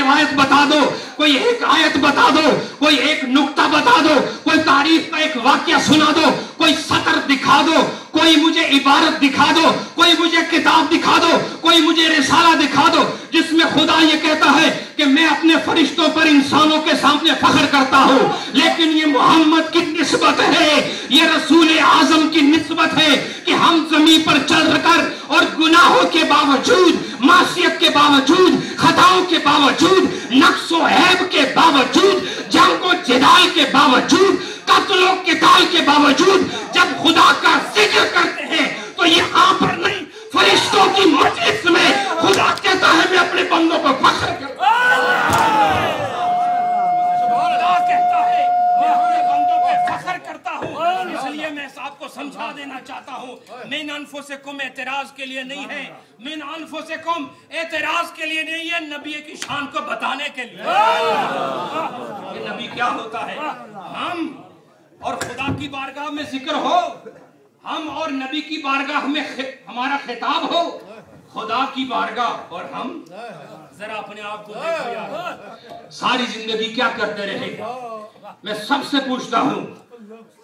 روایت بتا دو, کوئی ایک آیت بتا دو, کوئی ایک نکتہ بتا دو, کوئی تاریخ کا ایک واقعہ سنا دو, کوئی سطر دکھا دو, کوئی مجھے عبارت دکھا دو, کوئی مجھے کتاب دکھا دو, کوئی مجھے رسالہ دکھا دو جس میں خدا یہ کہتا ہے کہ میں اپنے فرشتوں پر انسانوں کے سامنے فخر کرتا ہوں, لیکن یہ محمد کی نسبت ہے, یہ رسول اعظم کی نسبت ہے کہ ہم زمین پر چل کر اور گناہوں کے باوجود, معصیت کے باوجود, خطاؤں کے باوجود, نقص و عیب کے باوجود, جنگ و جدال کے باوجود, قتل و قتال کے باوجود جب خدا کا ذکر کرتے ہیں تو یہاں پر نہیں, فرشتوں کی مجلس میں خدا کہتا ہے میں اپنے بندوں کو فخر کرتا ہوں, کہتا ہے میں اپنے بندوں پہ فخر کرتا ہوں. اس لیے میں آپ کو سمجھا دینا چاہتا ہوں, من انفسکم اعتراض کے لیے نہیں ہے, من انفسکم اعتراض کے لیے نہیں ہے, نبی کی شان کو بتانے کے لیے. یہ نبی کیا ہوتا ہے, ہم اور خدا کی بارگاہ میں ذکر ہو, ہم اور نبی کی بارگاہ میں ہمارا خطاب ہو, خدا کی بارگاہ اور ہم. ذرا اپنے آپ کو دیکھو یار, ساری زندگی کیا کرتے رہے. میں سب سے پوچھتا ہوں,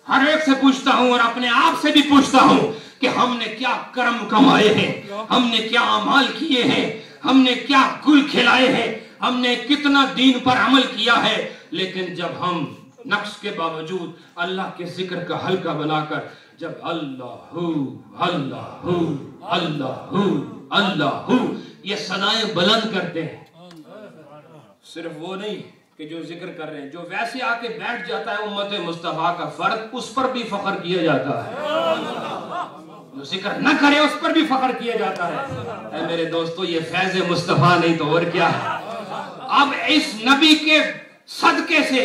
ہر ایک سے پوچھتا ہوں اور اپنے آپ سے بھی پوچھتا ہوں کہ ہم نے کیا کرم کمائے ہیں, ہم نے کیا اعمال کیے ہیں, ہم نے کیا گل کھلائے ہیں, ہم نے کتنا دین پر عمل کیا ہے. لیکن جب ہم نقص کے باوجود اللہ کے ذکر کا حلقہ بنا کر جب اللہ اللہ اللہ اللہ یہ صدائیں بلند کرتے ہیں, صرف وہ نہیں کہ جو ذکر کر رہے ہیں, جو ویسے آ کے بیٹھ جاتا ہے امت مصطفیٰ کا فرد, اس پر بھی فخر کیا جاتا ہے, جو ذکر نہ کرے اس پر بھی فخر کیا جاتا ہے. اے میرے دوستو, یہ فیض مصطفیٰ نہیں تو اور کیا ہے. اب اس نبی کے صدقے سے,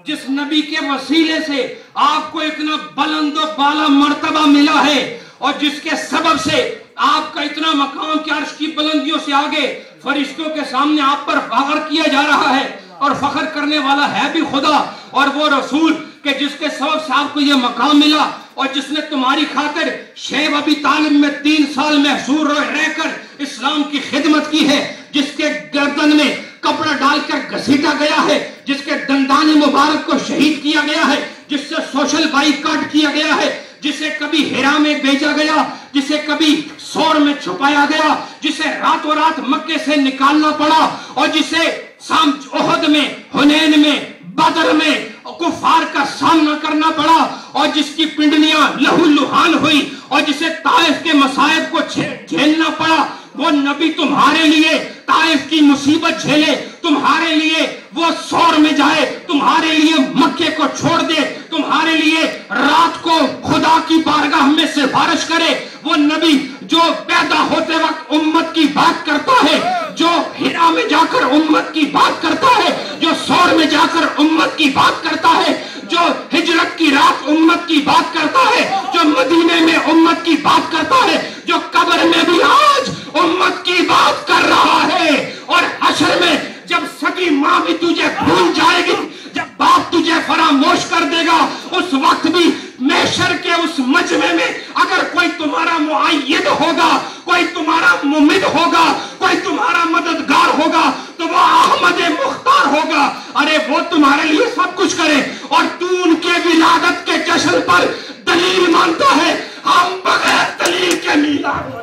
جس نبی کے وسیلے سے آپ کو اتنا بلند و بالا مرتبہ ملا ہے, اور جس کے سبب سے آپ کا اتنا مقام کہ عرش کی بلندیوں سے آگے فرشتوں کے سامنے آپ پر فخر کیا جا رہا ہے, اور فخر کرنے والا ہے بھی خدا اور وہ رسول کہ جس کے سبب سے آپ کو یہ مقام ملا, اور جس نے تمہاری خاطر شیب ابی طالب میں 3 سال محصور رہ کر اسلام کی خدمت کی ہے, جس کے گردن میں کپڑا ڈال کر گھسیٹا گیا ہے, جس کے دندان مبارک کو شہید کیا گیا ہے, جس سے سوشل بائیکاٹ کیا گیا ہے, جسے کبھی ہیرا میں بیچا گیا, جسے کبھی سور میں چھپایا گیا, جسے راتوں رات مکے سے نکالنا پڑا, اور جسے احد میں, حنین میں, بدر میں کفار کا سامنا کرنا پڑا, اور جس کی پنڈلیاں لہو لہان ہوئی, اور جسے طائف کے مصائب کو جھیلنا پڑا, وہ نبی تمہارے لیے طائف کی مصیبت جھیلے, تمہارے لیے وہ سور میں جائے, تمہارے لیے مکے کو چھوڑ دے, تمہارے لیے رات کو خدا کی بارگاہ میں سفارش کرے. وہ نبی جو پیدا ہوتے وقت امت کی بات کرتا ہے, جو ہیرا میں جا کر امت کی بات کرتا ہے, جو سور میں جا کر امت کی بات کرتا ہے, جو ہجرت کی رات امت کی بات کرتا ہے, جو مدینے میں امت کی بات کرتا ہے, جو قبر میں بھی آج امت کی بات کر رہا ہے, اور حشر میں جب سگی ماں بھی تجھے بھول جائے گی, جب باپ تجھے فراموش کر دے گا, اس وقت بھی محشر کے اس مجمع میں اگر کوئی تمہارا معید ہوگا, کوئی تمہارا ممد ہوگا, کوئی تمہارا مددگار ہوگا, تو وہ احمد مختار ہوگا. ارے وہ تمہارے لیے سب کچھ کرے, اور تو ان کے ولادت کے جشن پر دلیل مانتا ہے. ہم بغیر دلیل کے میلاد,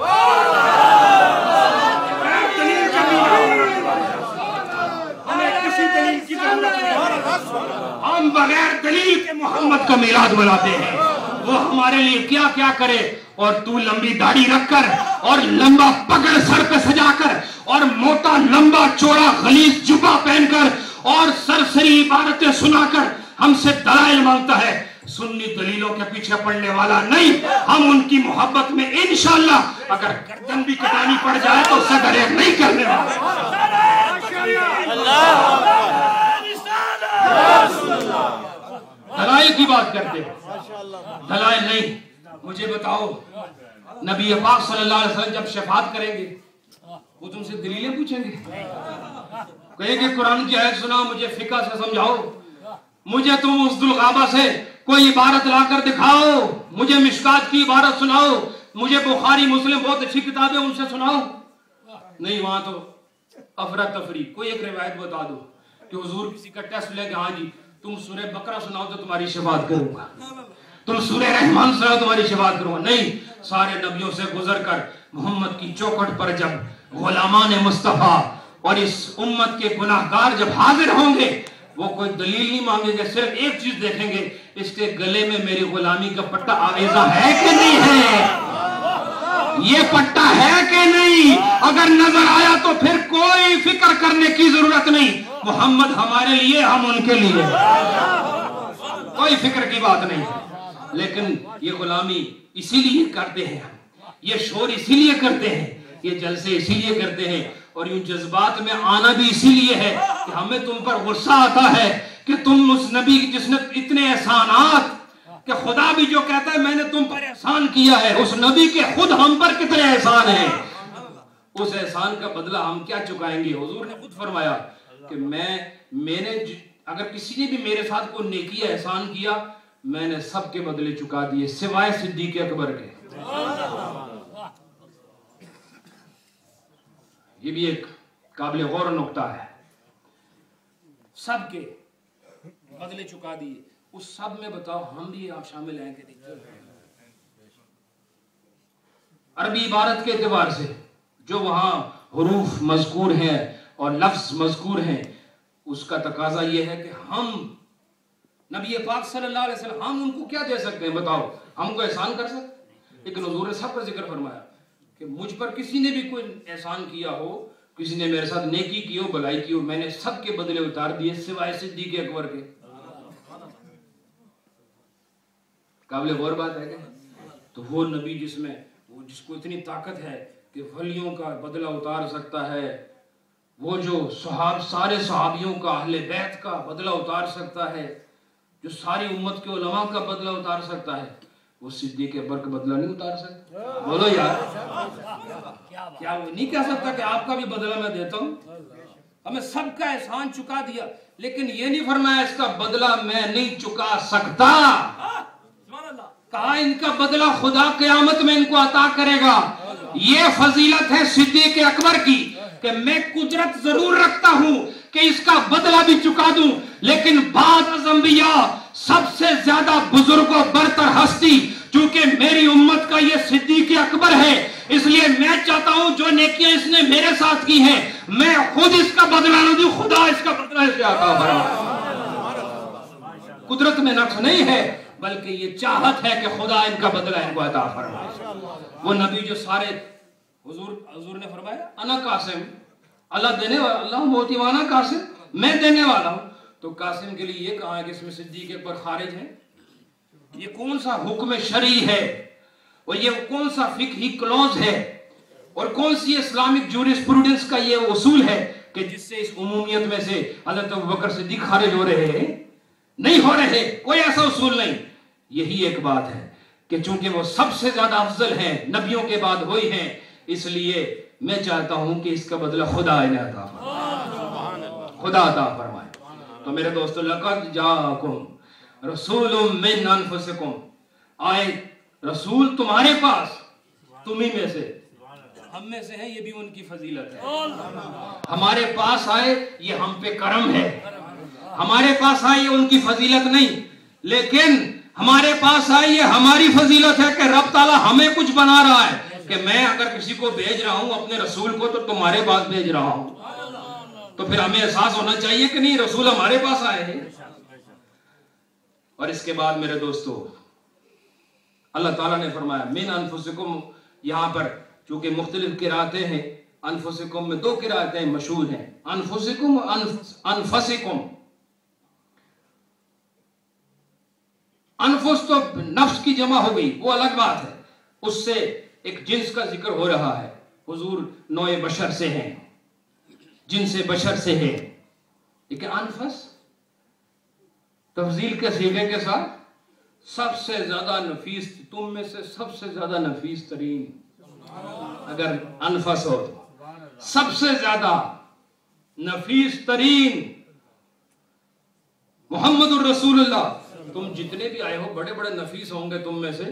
ہم بغیر دلیل کے محمد کا میلاد مناتے ہیں. وہ ہمارے لیے کیا کیا کرے, اور تو لمبی داڑھی رکھ کر اور لمبا پگڑ سر پہ سجا کر اور موٹا لمبا چوڑا غلیظ جبہ پہن کر اور سرسری عبارتیں سنا کر ہم سے دلائل مانگتا ہے. سنی دلیلوں کے پیچھے پڑنے والا نہیں, ہم ان کی محبت میں انشاءاللہ اگر گردن بھی کٹانی پڑ جائے تو اسے گریز نہیں کرنے والا. دلائل کی بات کرتے ہیں, دلائل نہیں. مجھے بتاؤ, نبی پاک صلی اللہ علیہ وسلم جب شفاعت کریں گے وہ تم سے دلیلیں پوچھیں گے, کہیں گے قرآن کی آیت سنا, مجھے فقہ سے سمجھاؤ, مجھے تم اس ذوالغابہ سے کوئی عبارت لا کر دکھاؤ, مجھے مشکات کی عبارت سناؤ, مجھے بخاری مسلم بہت اچھی کتابیں ان سے سناؤ. نہیں, وہاں تو अफरा तफरी। कोई एक रिवायत बता दो कि हुजूर किसी का टेस्ट लेके, हाँ जी तुम सूरह बकरा सुनाओ तो तुम्हारी शफाअत करूंगा, तुम सूरह रहमान सुनाओ तुम्हारी शफाअत करूंगा। नहीं, सारे नबियों से गुजर कर मोहम्मद की चौखट पर जब गुलामान मुस्तफा और इस उम्मत के गुनाहगार जब हाजिर होंगे, वो कोई दलील नहीं मांगेंगे, सिर्फ एक चीज देखेंगे, इसके गले में मेरी गुलामी का पट्टा आवेजा है कि नहीं है, ये पट्टा है कि नहीं। अगर नजर आया तो फिर कोई फिक्र करने की जरूरत नहीं, मोहम्मद हमारे लिए, हम उनके लिए, कोई फिक्र की बात नहीं है। लेकिन ये गुलामी इसीलिए करते हैं हम, ये शोर इसीलिए करते हैं, ये जलसे इसीलिए करते हैं, और यूं जज्बात में आना भी इसीलिए है कि हमें तुम पर गुस्सा आता है कि तुम उस नबी जिसने इतने एहसानात, कि खुदा भी जो कहता है मैंने तुम पर एहसान किया है, उस नबी के खुद हम पर कितने एहसान हैं, उस एहसान का बदला हम क्या चुकाएंगे। हुजूर ने खुद फरमाया कि मैंने अगर किसी ने भी मेरे साथ कोई नेकी एहसान किया, मैंने सबके बदले चुका दिए सिवाय सिद्दीक अकबर के। ये भी एक काबिल गौर नुक्ता है, सबके बदले चुका दिए। उस सब में बताओ हम भी आप शामिल हैं कि नहीं? अरबी इबारत के एतबार से जो वहां हुरूफ मज़कूर हैं और लफ्ज मज़कूर हैं, उसका तकाजा यह है कि हम नबी पाक सल्लल्लाहु अलैहि वसल्लम, हम उनको क्या दे सकते हैं बताओ, हमको एहसान कर सकते। लेकिन हुजूर ने सब का जिक्र फरमाया कि मुझ पर किसी ने भी कोई एहसान किया हो, किसी ने मेरे साथ नेकी की हो, भलाई की हो, मैंने सबके बदले उतार दिए सिवाय सिद्दीक अकबर के। काबिल गौर बात है क्या? तो वो नबी जिसको इतनी ताकत है कि वलियों का बदला उतार सकता है, वो जो सारे सहाबियों का, अहले बैत का बदला उतार सकता है, जो सारी उम्मत के उलमा का बदला उतार सकता है, वो सिद्दीक अकबर का बदला नहीं उतार सकता। बोलो यार, क्या वो नहीं कह सकता कि आपका भी बदला मैं देता हूं? हमें सबका एहसान चुका दिया, लेकिन ये नहीं फरमाया इसका बदला मैं नहीं चुका सकता। कहा इनका बदला खुदा क़यामत में इनको अता करेगा। ये फजीलत है सिद्दीक अकबर की कि मैं कुदरत जरूर रखता हूं कि इसका बदला भी चुका दूं, लेकिन बाद अंबिया सबसे ज्यादा बुजुर्गों बरतर हस्ती चूंकि मेरी उम्मत का ये सिद्दीक अकबर है, इसलिए मैं चाहता हूं जो नेकियां इसने मेरे साथ की हैं, मैं खुद इसका बदला न दूं, खुदा इसका बदला इसे अता फरमाए। कुदरत में नक्श नहीं है, बल्कि ये चाहत है कि खुदा इनका बदला इनको अता फरमाए। वो नबी जो सारे हुजूर ने फरमाया अना कासिम, अल्लाह देने वाला, अल्लाह मोतीवाना कासिम, मैं देने वाला हूं। तो कासिम के लिए ये कहा है कि इसमें सिद्दीक अकबर खारिज है। ये कौन सा हुक्म शरई है, और ये कौन सा फिक्ही क्लॉज है, और कौन सी इस्लामिक जूरिस्प्रूडेंस का ये उसूल है कि जिससे इस उमूमियत में से हज़रत अबू बकर सिद्दीक खारिज हो रहे हैं? नहीं हो रहे, कोई ऐसा उसूल नहीं। यही एक बात है कि चूंकि वो सबसे ज्यादा अफजल हैं, नबियों के बाद वही हैं, इसलिए मैं चाहता हूं कि इसका बदला खुदा इन्हें अता फरमाए, खुदा अता फरमाए। तो मेरे दोस्तों, लक़द जाअकुम रसूलुम मिन अनफुसिकुम, आए रसूल तुम्हारे पास, तुम्ही में से, हम में से है, ये भी उनकी फजीलत है। हमारे पास आए ये हम पे करम है, हमारे पास आए ये उनकी फजीलत नहीं, लेकिन हमारे पास आए ये हमारी फजीलत है कि रब ताला हमें कुछ बना रहा है कि मैं अगर किसी को भेज रहा हूं अपने रसूल को, तो तुम्हारे पास भेज रहा हूं। तो फिर हमें एहसास होना चाहिए कि नहीं, रसूल हमारे पास आए हैं। और इसके बाद मेरे दोस्तों, अल्लाह ताला ने फरमाया मिन अनफुसिकुम। यहां पर चूंकि मुख्तलिफ किरातें हैं, अनफुसिकुम में दो किरातें मशहूर हैं, अनफुसिकुम अनफसिकुम। अनफुस तो नफ्स की जमा हो गई, वो अलग बात है, उससे एक जिन्स का जिक्र हो रहा है। हुजूर नौए बशर से हैं, जिनसे बशर से है, लेकिन अनफस तफजील के सीगे के साथ सबसे ज्यादा नफीस, तुम में से सबसे ज्यादा नफीस तरीन, अगर अनफस हो तो सबसे ज्यादा नफीस तरीन मोहम्मदुर रसूलुल्लाह। तुम जितने भी आए हो बड़े बड़े नफीस होंगे तुम में से,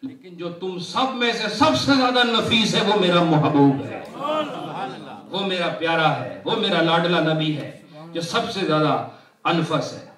لیکن جو تم سب میں سے سب سے زیادہ نفیس ہے وہ میرا محبوب ہے، وہ میرا پیارا ہے، وہ میرا لاڈلا نبی ہے جو سب سے زیادہ انفس ہے۔